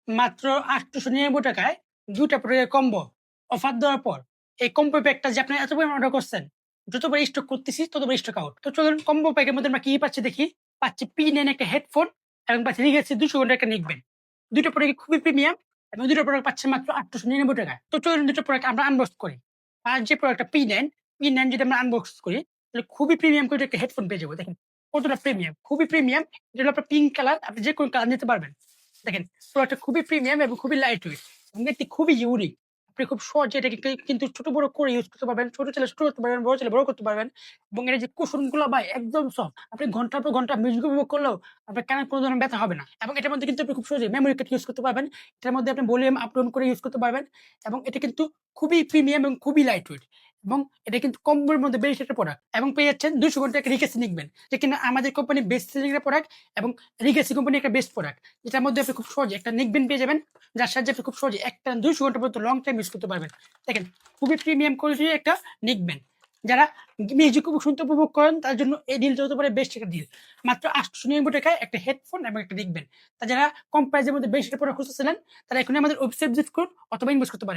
মাত্র ৮৯৯ টাকায় ২টা প্রোডাক্টের কম্বো অফার দেওয়ার পর এই কম্বো প্যাকটা যে আপনি এত পরিমাণ অর্ডার করছেন, যতবার স্টক করতেছি ততবার স্টক আউট। তো চলুন কম্বো প্যাকের মধ্যে আমরা কি পাচ্ছি দেখি। পাচ্ছি P9 একটা হেডফোন এবং পাচ্ছি Legacy ২০০ ঘন্টার একটা নেকব্যান্ড। ২টা প্রোডাক্ট খুবই প্রিমিয়াম এবং ২টা প্রোডাক্ট পাচ্ছি মাত্র ৮৯৯ টাকায়। তো চলুন ২টা প্রোডাক্ট আমরা আনবক্স করি। আর যে প্রোডাক্টটা P9 যদি আমরা আনবক্স করি তাহলে খুবই প্রিমিয়াম করে একটা হেডফোন পেয়ে যাবো। দেখেন কতটা প্রিমিয়াম, খুবই প্রিমিয়াম। এটা হলো আপনার পিঙ্ক কালার, আপনি যে কোনো কালার নিতে পারবেন। দেখেন প্রোডাক্টটা খুবই প্রিমিয়াম এবং খুবই লাইট ওয়েট এবং দেখতে খুবই ইউনিক। আপনি খুব সহজে এটাকে কিন্তু ছোট বড় করে ইউজ করতে পারবেন। ছোট ছেলে ছোট করতে পারবেন, বড় ছেলে বড় করতে পারবেন। এবং এর যে কুশনগুলো ভাই একদম সফট। আপনি ঘন্টার পর ঘন্টা মিউজিক উপভোগ করলেও আপনার কানে কোনো ধরনের ব্যথা হবে না। এবং এটার মধ্যে কিন্তু আপনি খুব সহজে মেমোরি কার্ড ইউজ করতে পারবেন। এটার মধ্যে আপনি ভলিউম আপ ডাউন করে ইউজ করতে পারবেন। এবং এটা কিন্তু খুবই প্রিমিয়াম এবং খুবই লাইট ওয়েট। এবং এটা কিন্তু কম্বোর মধ্যে বেস্ট একটা প্রোডাক্ট এবং পেয়ে যাচ্ছেন ২০০ ঘন্টা একটা রিকেসি নিকবেন, যে কিনা আমাদের কোম্পানি বেস্ট সেলিং এর প্রোডাক্ট এবং রিকেসি কোম্পানি একটা বেস্ট প্রোডাক্ট, যেটার মধ্যে আপনি খুব সহজে একটা নেকবেন পেয়ে যাবেন, যার সাহায্যে আপনি খুব সহজে একটা ২০০ ঘন্টা পর্যন্ত লং টাইম ইউজ করতে পারবেন। দেখেন খুবই প্রিমিয়াম কোয়ালিটির একটা নেকবেন। যারা মিউজিক শুনতে উপভোগ করেন তার জন্য এই ডিলটা হতে পারে বেস্ট একটা ডিল। মাত্র ৮৯৯ টাকায় একটা হেডফোন এবং একটা নেকবেন। তা যারা কম প্রাইসের মধ্যে বেস্ট একটা প্রোডাক্ট খুঁজতেছিলেন তারা এখনই আমাদের ওয়েবসাইট ভিজিট করুন অথবা ইনভেস্ট করতে পারেন।